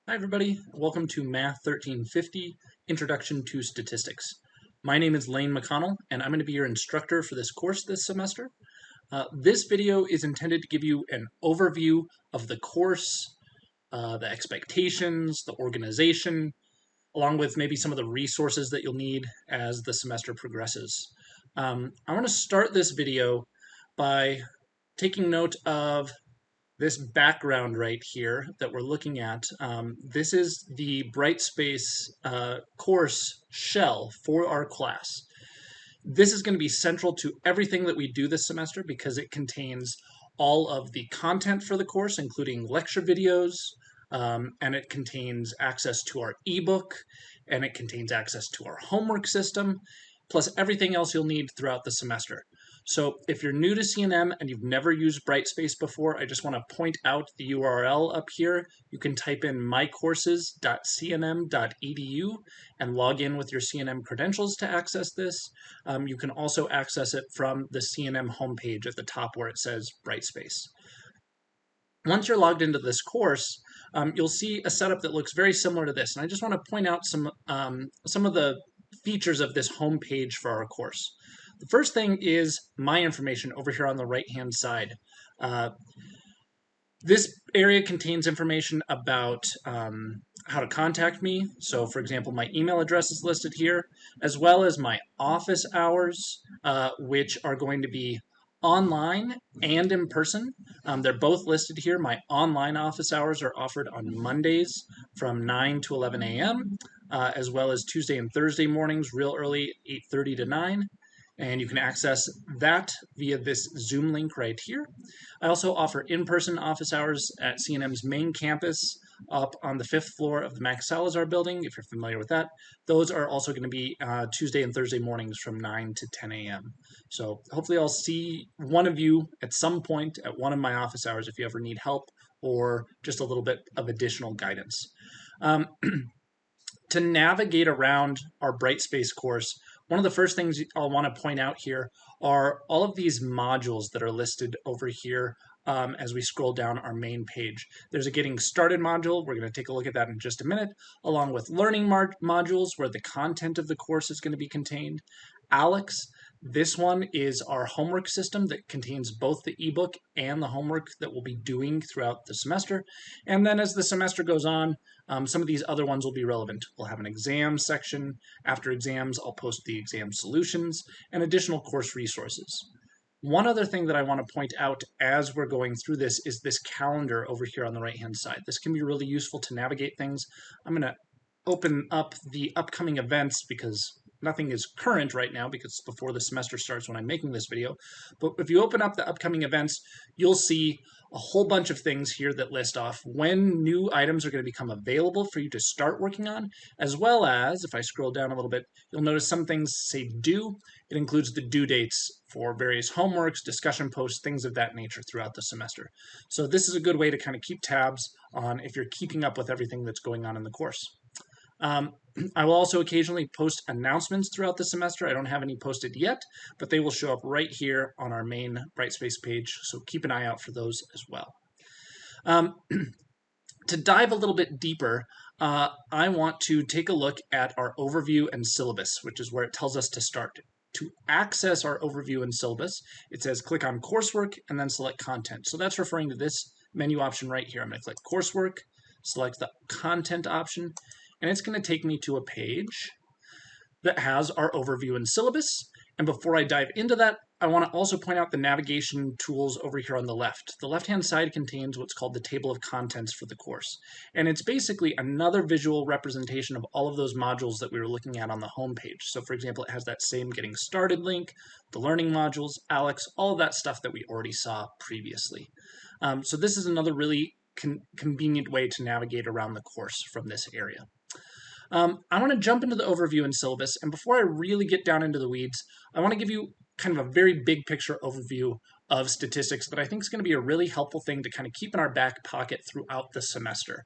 Hi everybody, welcome to Math 1350, Introduction to Statistics. My name is Lane McConnell, and I'm going to be your instructor for this course this semester. This video is intended to give you an overview of the course, the expectations, the organization, along with maybe some of the resources that you'll need as the semester progresses. I want to start this video by taking note of this background right here that we're looking at. This is the Brightspace course shell for our class. This is going to be central to everything that we do this semester because it contains all of the content for the course, including lecture videos, and it contains access to our ebook, and it contains access to our homework system, plus everything else you'll need throughout the semester. So if you're new to CNM and you've never used Brightspace before, I just want to point out the URL up here. You can type in mycourses.cnm.edu and log in with your CNM credentials to access this. You can also access it from the CNM homepage at the top where it says Brightspace. Once you're logged into this course, you'll see a setup that looks very similar to this. And I just want to point out some of the features of this homepage for our course. The first thing is my information over here on the right-hand side. This area contains information about how to contact me. So, for example, my email address is listed here, as well as my office hours, which are going to be online and in person. They're both listed here. My online office hours are offered on Mondays from 9 to 11 a.m., as well as Tuesday and Thursday mornings, real early, 8:30 to 9. And you can access that via this Zoom link right here. I also offer in-person office hours at CNM's main campus up on the 5th floor of the Max Salazar building, if you're familiar with that. Those are also going to be Tuesday and Thursday mornings from 9 to 10 a.m. So hopefully I'll see one of you at some point at one of my office hours if you ever need help or just a little bit of additional guidance. To navigate around our Brightspace course, one of the first things I'll want to point out here are all of these modules that are listed over here as we scroll down our main page. There's a Getting Started module. We're going to take a look at that in just a minute, along with learning modules where the content of the course is going to be contained. ALEKS, this one is our homework system that contains both the ebook and the homework that we'll be doing throughout the semester. And then as the semester goes on, some of these other ones will be relevant. We'll have an exam section. After exams, I'll post the exam solutions and additional course resources. One other thing that I want to point out as we're going through this is this calendar over here on the right-hand side. This can be really useful to navigate things. I'm going to open up the upcoming events because nothing is current right now because it's before the semester starts when I'm making this video. But if you open up the upcoming events, you'll see a whole bunch of things here that list off when new items are going to become available for you to start working on, as well as, if I scroll down a little bit, you'll notice some things say due. It includes the due dates for various homeworks, discussion posts, things of that nature throughout the semester. So this is a good way to kind of keep tabs on if you're keeping up with everything that's going on in the course. I will also occasionally post announcements throughout the semester. I don't have any posted yet, but they will show up right here on our main Brightspace page, so keep an eye out for those as well. To dive a little bit deeper, I want to take a look at our overview and syllabus, which is where it tells us to start. To access our overview and syllabus, it says click on coursework and then select content. So that's referring to this menu option right here. I'm going to click coursework, select the content option, and it's going to take me to a page that has our overview and syllabus. And before I dive into that, I want to also point out the navigation tools over here on the left. The left-hand side contains what's called the table of contents for the course. And it's basically another visual representation of all of those modules that we were looking at on the home page. So for example, it has that same Getting Started link, the learning modules, ALEKS, all of that stuff that we already saw previously. So this is another really convenient way to navigate around the course from this area. I want to jump into the overview and syllabus, and before I really get down into the weeds, I want to give you kind of a very big picture overview of statistics that I think is going to be a really helpful thing to kind of keep in our back pocket throughout the semester.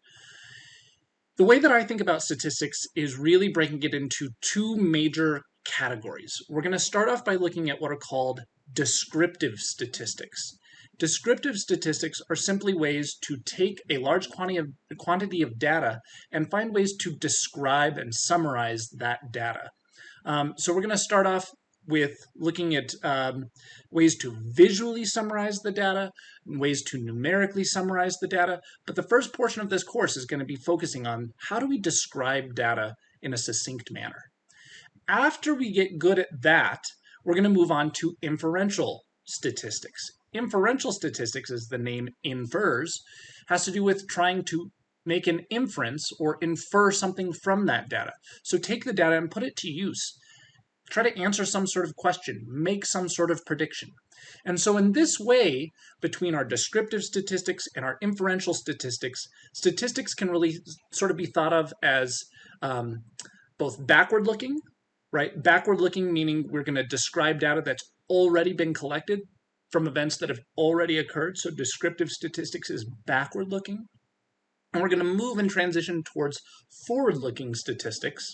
The way that I think about statistics is really breaking it into two major categories. We're going to start off by looking at what are called descriptive statistics. Descriptive statistics are simply ways to take a large quantity of data and find ways to describe and summarize that data. So we're going to start off with looking at ways to visually summarize the data, ways to numerically summarize the data. But the first portion of this course is going to be focusing on how do we describe data in a succinct manner. After we get good at that, we're going to move on to inferential statistics. Inferential statistics, as the name infers, has to do with trying to make an inference or infer something from that data. So take the data and put it to use. Try to answer some sort of question, make some sort of prediction. And so in this way, between our descriptive statistics and our inferential statistics, statistics can really sort of be thought of as both backward-looking, right? Backward-looking meaning we're going to describe data that's already been collected from events that have already occurred. So descriptive statistics is backward-looking. And we're going to move and transition towards forward-looking statistics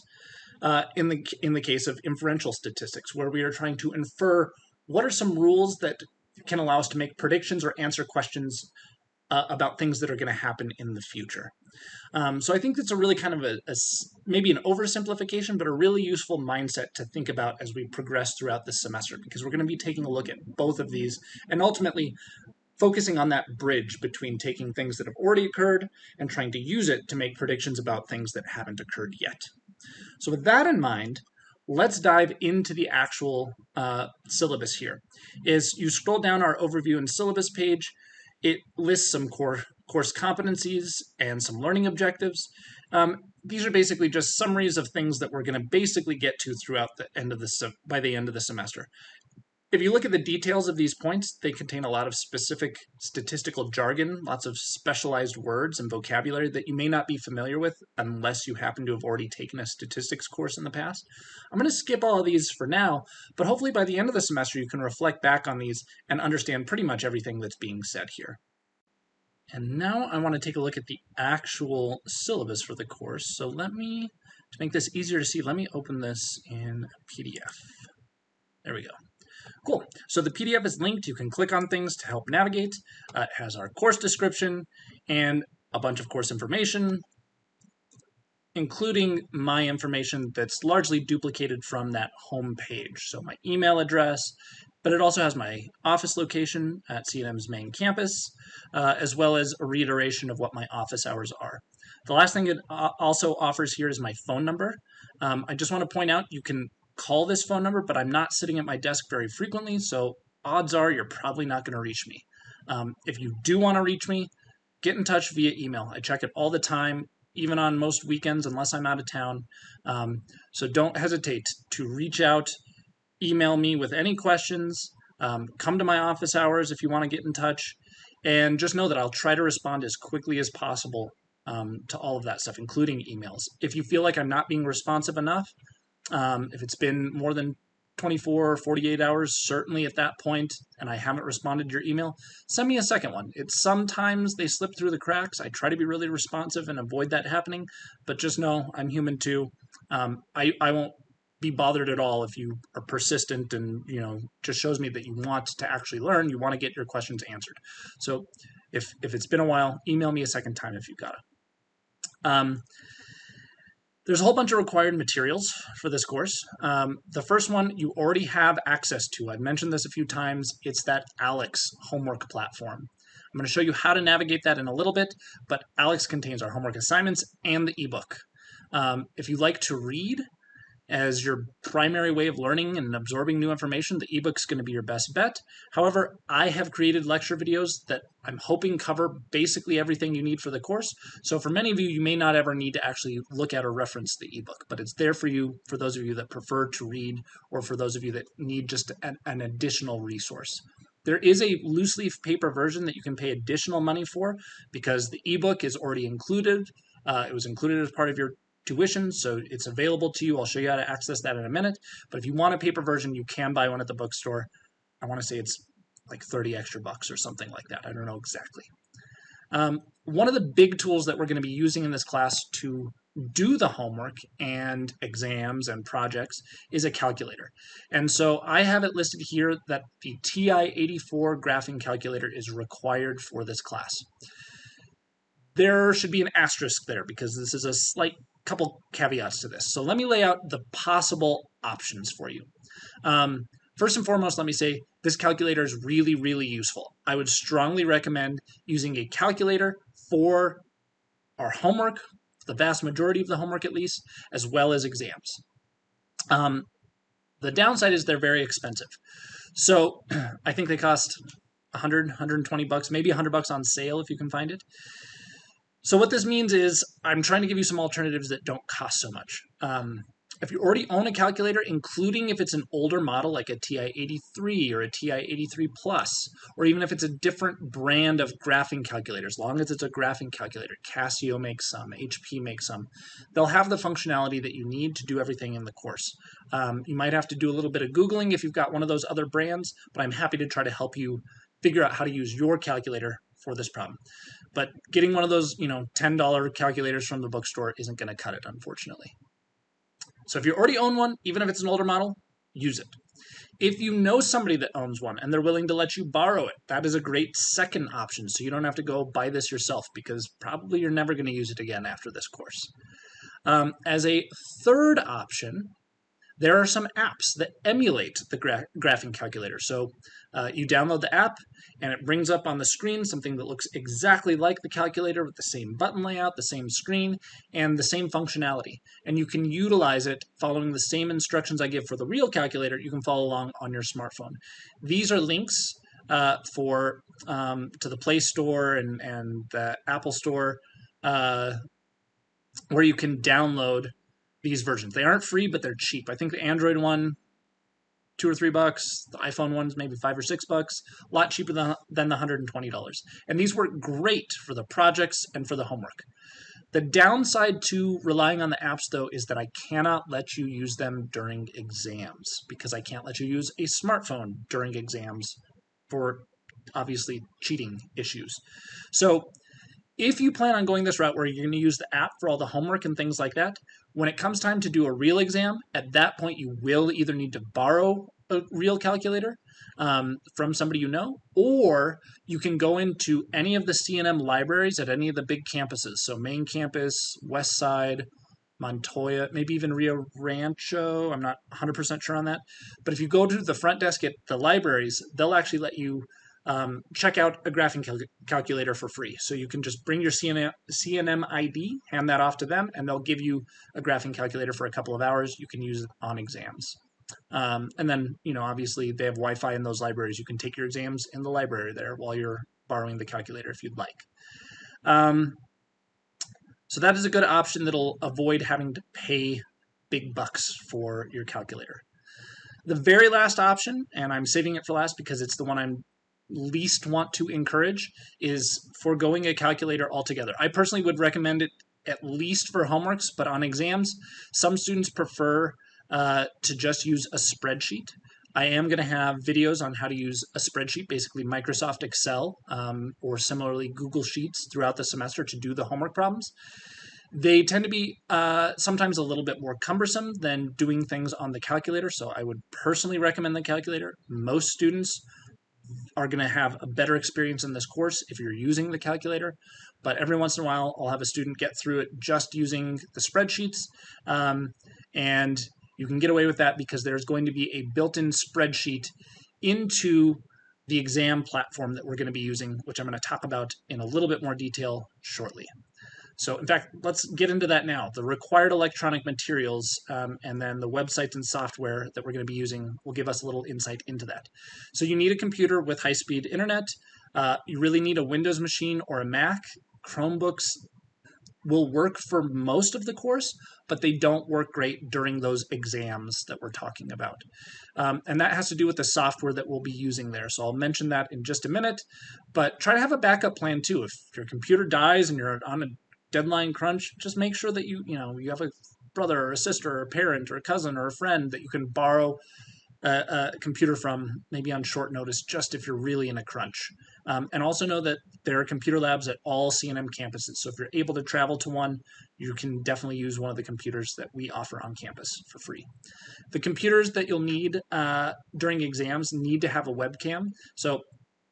in the case of inferential statistics, where we are trying to infer what are some rules that can allow us to make predictions or answer questions about things that are going to happen in the future. So I think that's a really kind of maybe an oversimplification, but a really useful mindset to think about as we progress throughout this semester, because we're going to be taking a look at both of these and ultimately focusing on that bridge between taking things that have already occurred and trying to use it to make predictions about things that haven't occurred yet. So with that in mind, let's dive into the actual syllabus here. As you scroll down our overview and syllabus page, it lists some course competencies and some learning objectives. These are basically just summaries of things that we're going to basically get to throughout by the end of the semester. If you look at the details of these points, they contain a lot of specific statistical jargon, lots of specialized words and vocabulary that you may not be familiar with unless you happen to have already taken a statistics course in the past. I'm going to skip all of these for now, but hopefully by the end of the semester you can reflect back on these and understand pretty much everything that's being said here. And now I want to take a look at the actual syllabus for the course. So to make this easier to see, let me open this in PDF. There we go. Cool. So the PDF is linked. You can click on things to help navigate. It has our course description and a bunch of course information, including my information that's largely duplicated from that home page. So my email address, but it also has my office location at C&M's main campus, as well as a reiteration of what my office hours are. The last thing it also offers here is my phone number. I just want to point out you can call this phone number, but I'm not sitting at my desk very frequently, so odds are you're probably not going to reach me. If you do want to reach me, get in touch via email. I check it all the time, even on most weekends, unless I'm out of town. So don't hesitate to reach out, email me with any questions, come to my office hours if you want to get in touch, and just know that I'll try to respond as quickly as possible to all of that stuff, including emails. If you feel like I'm not being responsive enough, if it's been more than 24 or 48 hours, certainly at that point, and I haven't responded to your email, send me a second one. Sometimes they slip through the cracks. I try to be really responsive and avoid that happening, but just know I'm human too. I won't be bothered at all if you are persistent and just shows me that you want to actually learn, you want to get your questions answered. So if it's been a while, email me a second time if you've got it. There's a whole bunch of required materials for this course. The first one you already have access to. I've mentioned this a few times. It's that ALEKS homework platform. I'm going to show you how to navigate that in a little bit, but ALEKS contains our homework assignments and the ebook. If you like to read as your primary way of learning and absorbing new information, the ebook's going to be your best bet. However, I have created lecture videos that I'm hoping cover basically everything you need for the course. So for many of you, you may not ever need to actually look at or reference the ebook, but it's there for you, for those of you that prefer to read, or for those of you that need just an additional resource. There is a loose leaf paper version that you can pay additional money for because the ebook is already included. It was included as part of your tuition, so it's available to you. I'll show you how to access that in a minute. But if you want a paper version, you can buy one at the bookstore. I want to say it's like 30 extra bucks or something like that. I don't know exactly. One of the big tools that we're going to be using in this class to do the homework and exams and projects is a calculator. And so I have it listed here that the TI-84 graphing calculator is required for this class. There should be an asterisk there because this is a slight couple caveats to this. So let me lay out the possible options for you. First and foremost, let me say this calculator is really, really useful. I would strongly recommend using a calculator for our homework, the vast majority of the homework at least, as well as exams. The downside is they're very expensive. So I think they cost 100, 120 bucks, maybe 100 bucks on sale if you can find it. So what this means is I'm trying to give you some alternatives that don't cost so much. If you already own a calculator, including if it's an older model like a TI-83 or a TI-83 Plus, or even if it's a different brand of graphing calculator, as long as it's a graphing calculator, Casio makes some, HP makes some, they'll have the functionality that you need to do everything in the course. You might have to do a little bit of Googling if you've got one of those other brands, but I'm happy to try to help you figure out how to use your calculator for this problem. But getting one of those, $10 calculators from the bookstore isn't going to cut it, unfortunately. So if you already own one, even if it's an older model, use it. If you know somebody that owns one and they're willing to let you borrow it, that is a great second option. So you don't have to go buy this yourself because probably you're never going to use it again after this course. As a third option, there are some apps that emulate the graphing calculator. So you download the app and it brings up on the screen something that looks exactly like the calculator with the same button layout, the same screen, and the same functionality. And you can utilize it following the same instructions I give for the real calculator. You can follow along on your smartphone. These are links to the Play Store and the Apple Store where you can download these versions. They aren't free, but they're cheap. I think the Android one, $2 or $3. The iPhone one's maybe $5 or $6. A lot cheaper than the $120. And these work great for the projects and for the homework. The downside to relying on the apps, though, is that I cannot let you use them during exams because I can't let you use a smartphone during exams for, obviously, cheating issues. So if you plan on going this route where you're going to use the app for all the homework and things like that, when it comes time to do a real exam, at that point you will either need to borrow a real calculator from somebody you know, or you can go into any of the C&M libraries at any of the big campuses. So main campus, West Side, Montoya, maybe even Rio Rancho. I'm not 100% sure on that. But if you go to the front desk at the libraries, they'll actually let you check out a graphing calculator for free. So you can just bring your C&M ID, hand that off to them, and they'll give you a graphing calculator for a couple of hours. You can use it on exams. And then, obviously they have Wi-Fi in those libraries. You can take your exams in the library there while you're borrowing the calculator if you'd like. So that is a good option that'll avoid having to pay big bucks for your calculator. The very last option, and I'm saving it for last because it's the one I'm least want to encourage, is foregoing a calculator altogether. I personally would recommend it at least for homeworks, but on exams, some students prefer to just use a spreadsheet. I am going to have videos on how to use a spreadsheet, basically Microsoft Excel or similarly Google Sheets throughout the semester to do the homework problems. They tend to be sometimes a little bit more cumbersome than doing things on the calculator, so I would personally recommend the calculator. Most students are going to have a better experience in this course if you're using the calculator, but every once in a while I'll have a student get through it just using the spreadsheets, and you can get away with that because there's going to be a built-in spreadsheet into the exam platform that we're going to be using, which I'm going to talk about in a little bit more detail shortly. So in fact, let's get into that now. The required electronic materials and then the websites and software that we're going to be using will give us a little insight into that. So you need a computer with high-speed internet. You really need a Windows machine or a Mac. Chromebooks will work for most of the course, but they don't work great during those exams that we're talking about. And that has to do with the software that we'll be using there. So I'll mention that in just a minute, but try to have a backup plan too. If your computer dies and you're on a deadline crunch, just make sure that you have a brother or a sister or a parent or a cousin or a friend that you can borrow a computer from, maybe on short notice, just if you're really in a crunch. And also know that there are computer labs at all C&M campuses. So if you're able to travel to one, you can definitely use one of the computers that we offer on campus for free. The computers that you'll need during exams need to have a webcam. So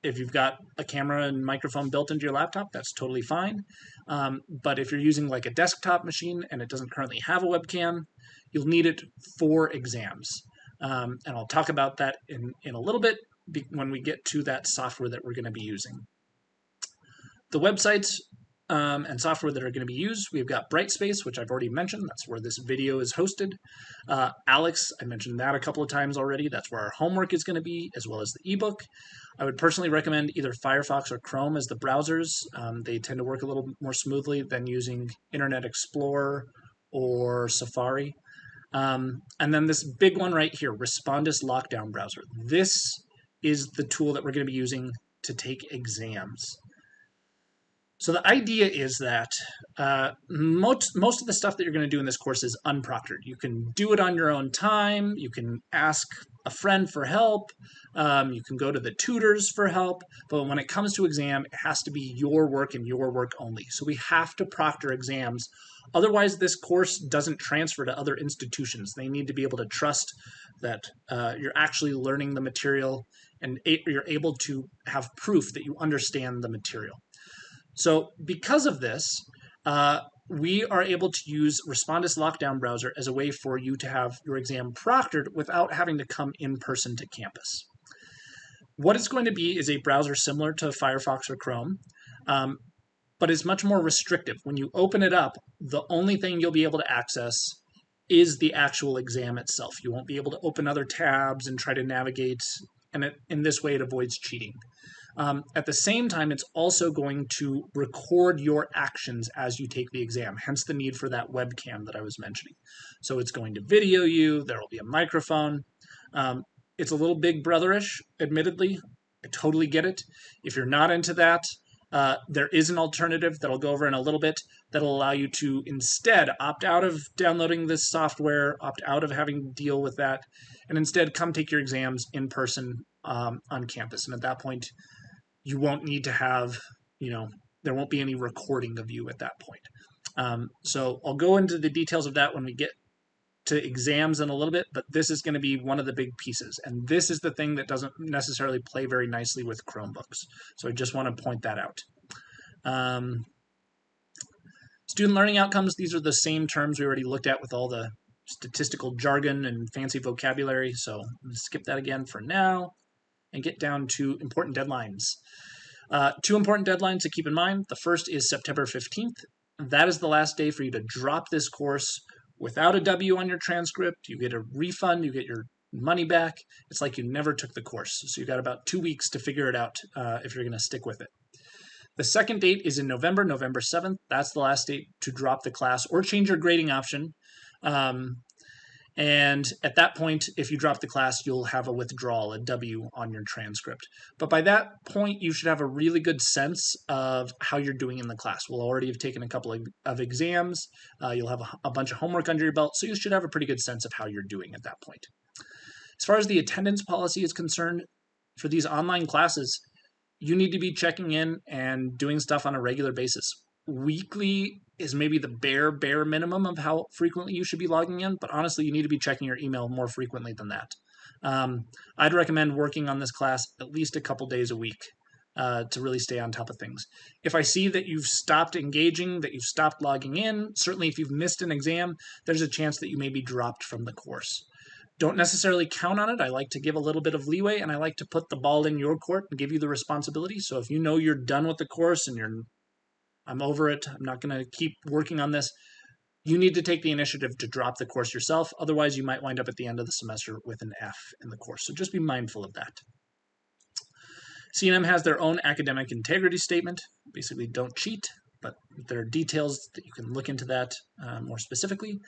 if you've got a camera and microphone built into your laptop, that's totally fine. But if you're using like a desktop machine and it doesn't currently have a webcam, you'll need it for exams. And I'll talk about that in a little bit when we get to that software that we're going to be using. The websites and software that are going to be used, we've got Brightspace, which I've already mentioned. That's where this video is hosted. Alex, I mentioned that a couple of times already. That's where our homework is going to be, as well as the ebook. I would personally recommend either Firefox or Chrome as the browsers. They tend to work a little more smoothly than using Internet Explorer or Safari. And then this big one right here, Respondus Lockdown Browser. This is the tool that we're going to be using to take exams. So the idea is that most of the stuff that you're going to do in this course is unproctored. You can do it on your own time. You can ask a friend for help. You can go to the tutors for help. But when it comes to exam, it has to be your work and your work only. So we have to proctor exams. Otherwise, this course doesn't transfer to other institutions. They need to be able to trust that you're actually learning the material and you're able to have proof that you understand the material. So because of this, we are able to use Respondus Lockdown Browser as a way for you to have your exam proctored without having to come in person to campus. What it's going to be is a browser similar to Firefox or Chrome, but it's much more restrictive. When you open it up, the only thing you'll be able to access is the actual exam itself. You won't be able to open other tabs and try to navigate, and in this way it avoids cheating. At the same time, it's also going to record your actions as you take the exam, hence the need for that webcam that I was mentioning. So it's going to video you, there will be a microphone. It's a little big brotherish, admittedly. I totally get it. If you're not into that, there is an alternative that I'll go over in a little bit that'll allow you to instead opt out of downloading this software, opt out of having to deal with that, and instead come take your exams in person on campus. And at that point, you won't need to have, there won't be any recording of you at that point. So I'll go into the details of that when we get to exams in a little bit, but this is going to be one of the big pieces. And this is the thing that doesn't necessarily play very nicely with Chromebooks. So I just want to point that out. Student learning outcomes, these are the same terms we already looked at with all the statistical jargon and fancy vocabulary. So I'm going to skip that again for now and get down to important deadlines. 2 important deadlines to keep in mind. The first is September 15th. That is the last day for you to drop this course without a W on your transcript. You get a refund, you get your money back. It's like you never took the course. So you've got about 2 weeks to figure it out if you're going to stick with it. The second date is in November, November 7th. That's the last date to drop the class or change your grading option. And at that point, if you drop the class, you'll have a withdrawal, a W on your transcript. But by that point, you should have a really good sense of how you're doing in the class. We'll already have taken a couple of exams. You'll have a bunch of homework under your belt, so you should have a pretty good sense of how you're doing at that point. As far as the attendance policy is concerned, for these online classes, you need to be checking in and doing stuff on a regular basis. Weekly is maybe the bare minimum of how frequently you should be logging in, but honestly, you need to be checking your email more frequently than that. I'd recommend working on this class at least a couple days a week to really stay on top of things. If I see that you've stopped engaging, that you've stopped logging in, certainly if you've missed an exam, there's a chance that you may be dropped from the course. Don't necessarily count on it. I like to give a little bit of leeway, and I like to put the ball in your court and give you the responsibility. So if you know you're done with the course and I'm over it, I'm not going to keep working on this, you need to take the initiative to drop the course yourself. Otherwise, you might wind up at the end of the semester with an F in the course. So just be mindful of that. C&M has their own academic integrity statement. Basically, don't cheat, but there are details that you can look into that more specifically.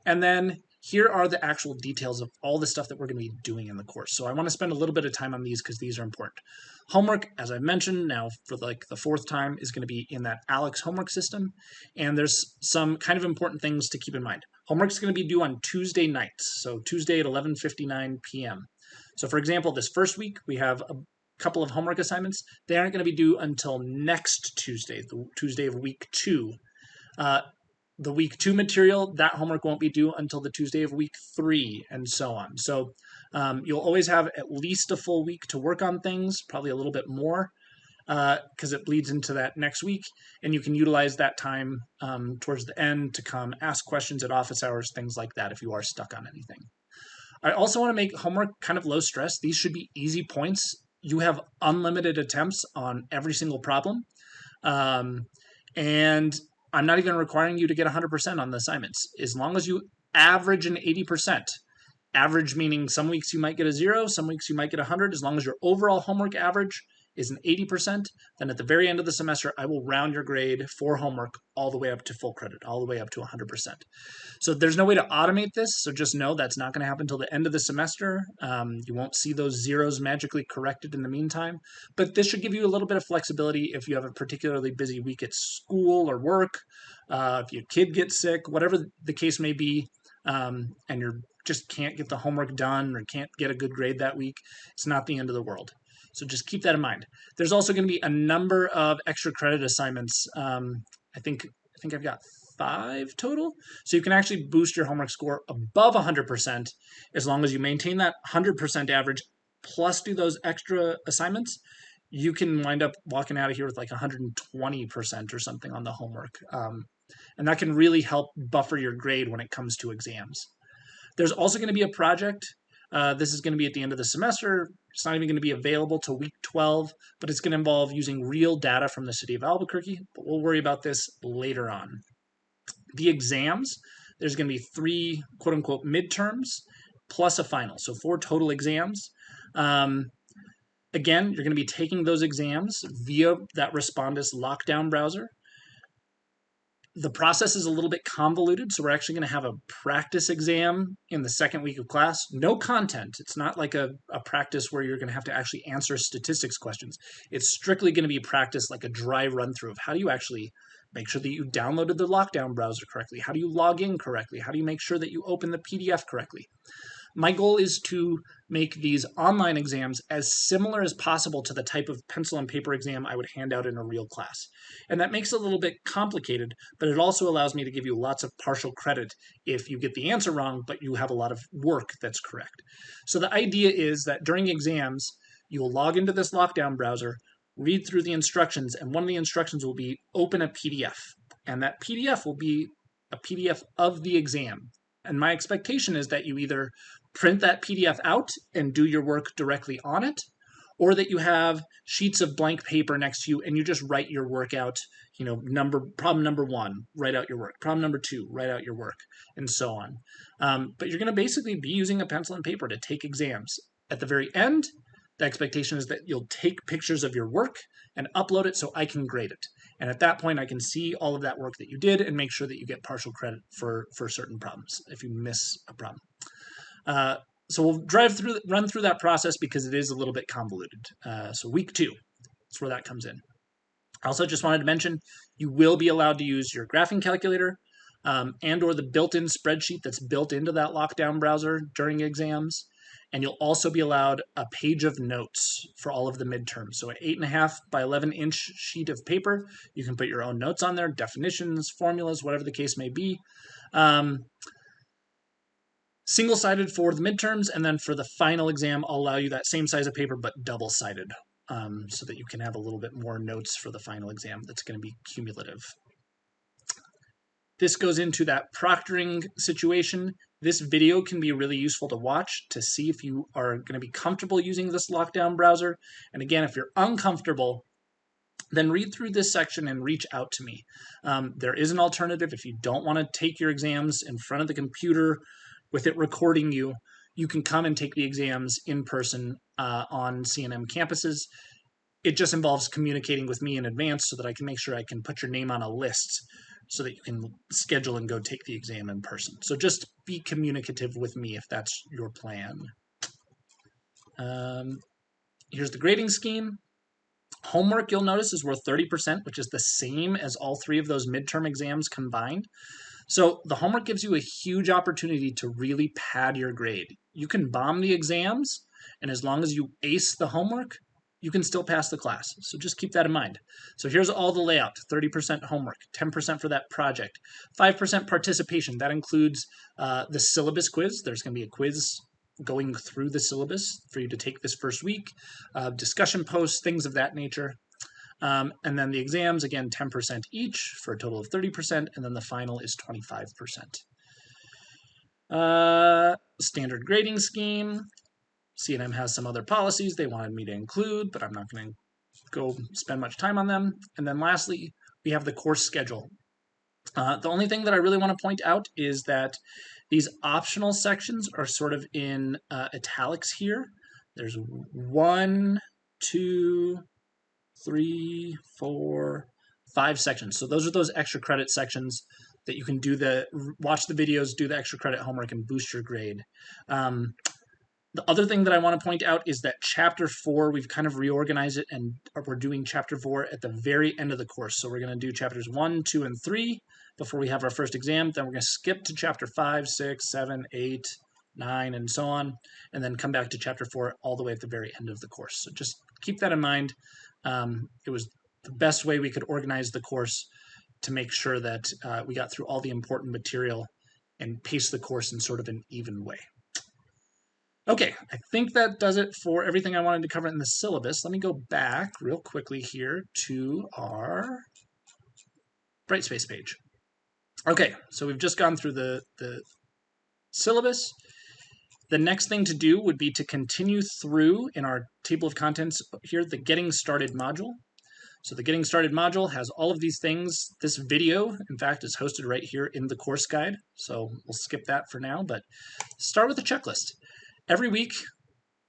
And then here are the actual details of all the stuff that we're going to be doing in the course. So I want to spend a little bit of time on these because these are important. Homework, as I mentioned now for like the 4th time, is going to be in that ALEKS homework system. And there's some kind of important things to keep in mind. Homework is going to be due on Tuesday nights, so Tuesday at 11:59 p.m. So for example, this first week, we have couple of homework assignments, they aren't going to be due until next Tuesday, the Tuesday of week 2. The week 2 material, that homework won't be due until the Tuesday of week 3, and so on. So you'll always have at least a full week to work on things, probably a little bit more, because it bleeds into that next week, and you can utilize that time towards the end to come ask questions at office hours, things like that, if you are stuck on anything. I also want to make homework kind of low stress. These should be easy points. You have unlimited attempts on every single problem. And I'm not even requiring you to get 100% on the assignments. As long as you average an 80%, average meaning some weeks you might get a 0, some weeks you might get 100, as long as your overall homework average is an 80%, then at the very end of the semester, I will round your grade for homework all the way up to full credit, all the way up to 100%. So there's no way to automate this, so just know that's not going to happen until the end of the semester. You won't see those zeros magically corrected in the meantime, but this should give you a little bit of flexibility if you have a particularly busy week at school or work, if your kid gets sick, whatever the case may be, and you're just can't get the homework done or can't get a good grade that week, it's not the end of the world. So just keep that in mind. There's also going to be a number of extra credit assignments. I think I've got 5 total. So you can actually boost your homework score above 100% as long as you maintain that 100% average plus do those extra assignments. You can wind up walking out of here with like 120% or something on the homework. And that can really help buffer your grade when it comes to exams. There's also going to be a project. This is going to be at the end of the semester. It's not even going to be available till week 12, but it's going to involve using real data from the city of Albuquerque. But we'll worry about this later on. The exams, there's going to be 3 quote-unquote midterms plus a final, so 4 total exams. Again, you're going to be taking those exams via that Respondus lockdown browser. The process is a little bit convoluted, so we're actually going to have a practice exam in the second week of class. No content. It's not like a practice where you're going to have to actually answer statistics questions. It's strictly going to be practice, like a dry run-through of how do you actually make sure that you downloaded the lockdown browser correctly? How do you log in correctly? How do you make sure that you open the PDF correctly? My goal is to make these online exams as similar as possible to the type of pencil and paper exam I would hand out in a real class. And that makes it a little bit complicated, but it also allows me to give you lots of partial credit if you get the answer wrong, but you have a lot of work that's correct. So the idea is that during exams, you will log into this lockdown browser, read through the instructions, and one of the instructions will be open a PDF. And that PDF will be a PDF of the exam. And my expectation is that you either print that PDF out and do your work directly on it, or that you have sheets of blank paper next to you and you just write your work out, problem number 1, write out your work, problem number 2, write out your work, and so on. But you're going to basically be using a pencil and paper to take exams. At the very end, the expectation is that you'll take pictures of your work and upload it so I can grade it. And at that point, I can see all of that work that you did and make sure that you get partial credit for certain problems if you miss a problem. So we'll run through that process because it is a little bit convoluted. So week 2, that's where that comes in. I also just wanted to mention you will be allowed to use your graphing calculator and or the built-in spreadsheet that's built into that lockdown browser during exams. And you'll also be allowed a page of notes for all of the midterms. So an 8.5 by 11 inch sheet of paper. You can put your own notes on there, definitions, formulas, whatever the case may be. Single-sided for the midterms, and then for the final exam, I'll allow you that same size of paper, but double-sided, so that you can have a little bit more notes for the final exam that's going to be cumulative. This goes into that proctoring situation. This video can be really useful to watch to see if you are going to be comfortable using this lockdown browser. And again, if you're uncomfortable, then read through this section and reach out to me. There is an alternative. If you don't want to take your exams in front of the computer with it recording you, you can come and take the exams in person on CNM campuses. It just involves communicating with me in advance so that I can make sure I can put your name on a list so that you can schedule and go take the exam in person. So just be communicative with me if that's your plan. Here's the grading scheme. Homework, you'll notice, is worth 30%, which is the same as all 3 of those midterm exams combined. So the homework gives you a huge opportunity to really pad your grade. You can bomb the exams, and as long as you ace the homework, you can still pass the class. So just keep that in mind. So here's all the layout: 30% homework, 10% for that project, 5% participation. That includes the syllabus quiz. There's going to be a quiz going through the syllabus for you to take this first week, discussion posts, things of that nature. And then the exams, again, 10% each for a total of 30%, and then the final is 25%. Standard grading scheme. C&M has some other policies they wanted me to include, but I'm not going to go spend much time on them. And then lastly, we have the course schedule. The only thing that I really want to point out is that these optional sections are sort of in italics here. There's 1, 2, 3, 4, 5 sections. So those are those extra credit sections that you can watch the videos, do the extra credit homework, and boost your grade. The other thing that I want to point out is that Chapter 4, we've kind of reorganized it, and we're doing Chapter 4 at the very end of the course. So we're going to do Chapters 1, 2, and 3 before we have our first exam. Then we're going to skip to Chapter 5, 6, 7, 8, 9, and so on, and then come back to Chapter 4 all the way at the very end of the course. So just keep that in mind. It was the best way we could organize the course to make sure that we got through all the important material and pace the course in sort of an even way. Okay, I think that does it for everything I wanted to cover in the syllabus. Let me go back real quickly here to our Brightspace page. Okay, so we've just gone through the syllabus. The next thing to do would be to continue through in our table of contents here, the Getting Started module. So the Getting Started module has all of these things. This video, in fact, is hosted right here in the course guide. So we'll skip that for now, but start with a checklist. Every week,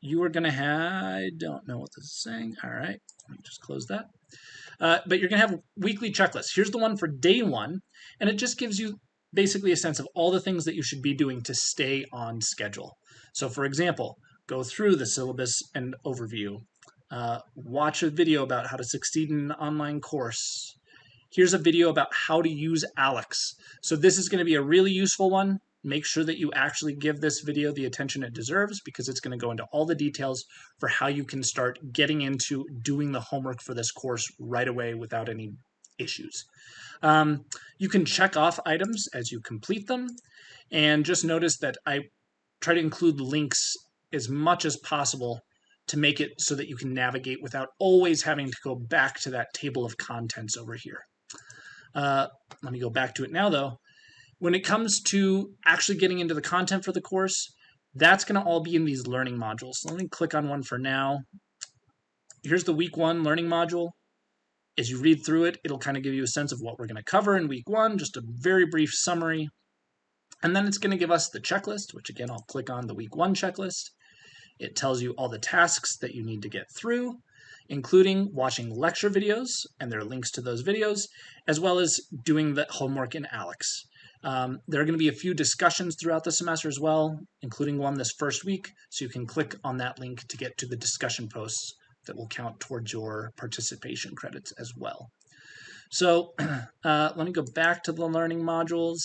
you are going to have, I don't know what this is saying. All right, let me just close that. But you're going to have weekly checklists. Here's the one for day 1, and it just gives you basically a sense of all the things that you should be doing to stay on schedule. So for example, go through the syllabus and overview. Watch a video about how to succeed in an online course. Here's a video about how to use ALEKS. So this is going to be a really useful one. Make sure that you actually give this video the attention it deserves, because it's going to go into all the details for how you can start getting into doing the homework for this course right away without any issues. You can check off items as you complete them, and just notice that I try to include links as much as possible to make it so that you can navigate without always having to go back to that table of contents over here. Let me go back to it now, though. When it comes to actually getting into the content for the course, that's going to all be in these learning modules. So let me click on one for now. Here's the week 1 learning module. As you read through it, it'll kind of give you a sense of what we're going to cover in week 1, just a very brief summary. And then it's going to give us the checklist, which again, I'll click on the week 1 checklist. It tells you all the tasks that you need to get through, including watching lecture videos, and there are links to those videos, as well as doing the homework in ALEKS. There are going to be a few discussions throughout the semester as well, including one this first week, so you can click on that link to get to the discussion posts that will count towards your participation credits as well. So let me go back to the learning modules.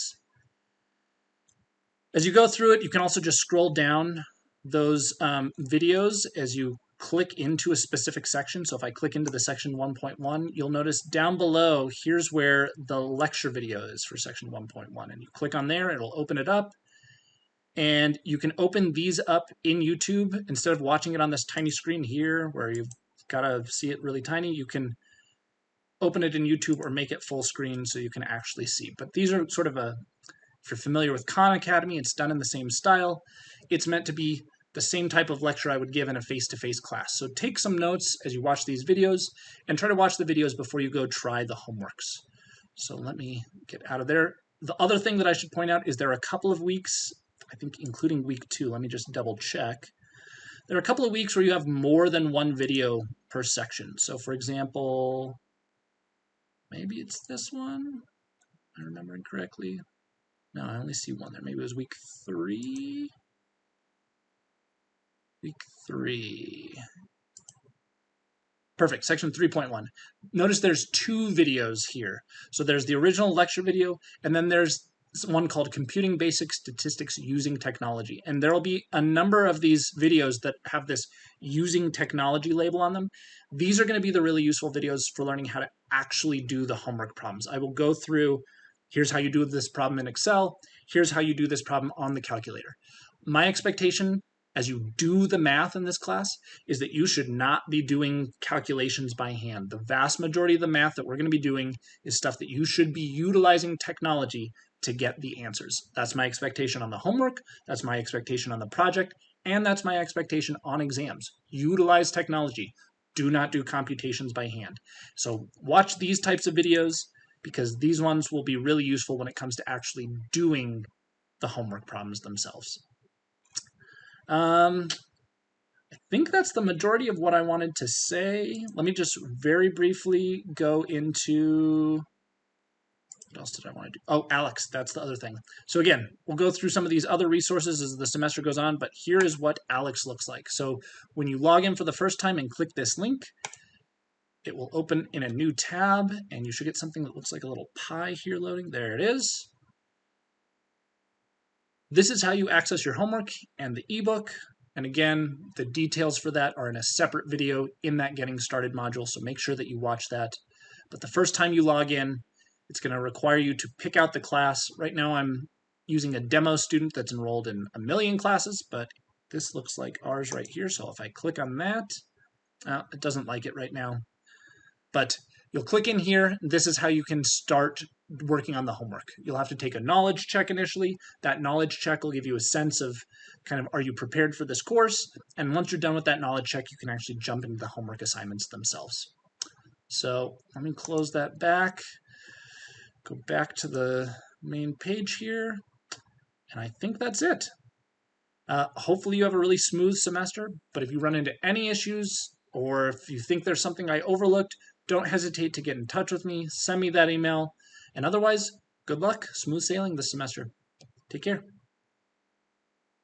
As you go through it, you can also just scroll down those videos as you click into a specific section. So if I click into the section 1.1, you'll notice down below, here's where the lecture video is for section 1.1. And you click on there, it'll open it up. And you can open these up in YouTube. Instead of watching it on this tiny screen here where you've got to see it really tiny, you can open it in YouTube or make it full screen so you can actually see. But these are sort of if you're familiar with Khan Academy, it's done in the same style. It's meant to be the same type of lecture I would give in a face-to-face class. So take some notes as you watch these videos, and try to watch the videos before you go try the homeworks. So let me get out of there. The other thing that I should point out is there are a couple of weeks, I think including week 2, let me just double check. There are a couple of weeks where you have more than one video per section. So for example, maybe it's this one, if I remember correctly. No, I only see one there. Maybe it was week 3. Week 3. Perfect, section 3.1. Notice there's 2 videos here. So there's the original lecture video, and then there's one called Computing Basic Statistics Using Technology. And there will be a number of these videos that have this using technology label on them. These are going to be the really useful videos for learning how to actually do the homework problems. I will go through, here's how you do this problem in Excel, here's how you do this problem on the calculator. My expectation as you do the math in this class is that you should not be doing calculations by hand. The vast majority of the math that we're going to be doing is stuff that you should be utilizing technology to get the answers. That's my expectation on the homework, that's my expectation on the project, and that's my expectation on exams. Utilize technology. Do not do computations by hand. So watch these types of videos because these ones will be really useful when it comes to actually doing the homework problems themselves. I think that's the majority of what I wanted to say. Let me just very briefly go into, what else did I want to do? Oh, ALEKS, that's the other thing. So again, we'll go through some of these other resources as the semester goes on, but here is what ALEKS looks like. So when you log in for the first time and click this link, it will open in a new tab, and you should get something that looks like a little pie here loading. There it is. This is how you access your homework and the ebook. And again, the details for that are in a separate video in that Getting Started module, so make sure that you watch that. But the first time you log in, it's going to require you to pick out the class. Right now I'm using a demo student that's enrolled in 1 million classes, but this looks like ours right here. So if I click on that, it doesn't like it right now. But you'll click in here. This is how you can start working on the homework. You'll have to take a knowledge check initially. That knowledge check will give you a sense of kind of, are you prepared for this course? And once you're done with that knowledge check, you can actually jump into the homework assignments themselves. So let me close that back. Go back to the main page here. And I think that's it. Hopefully you have a really smooth semester, but if you run into any issues or if you think there's something I overlooked, don't hesitate to get in touch with me, send me that email, and otherwise, good luck, smooth sailing this semester. Take care.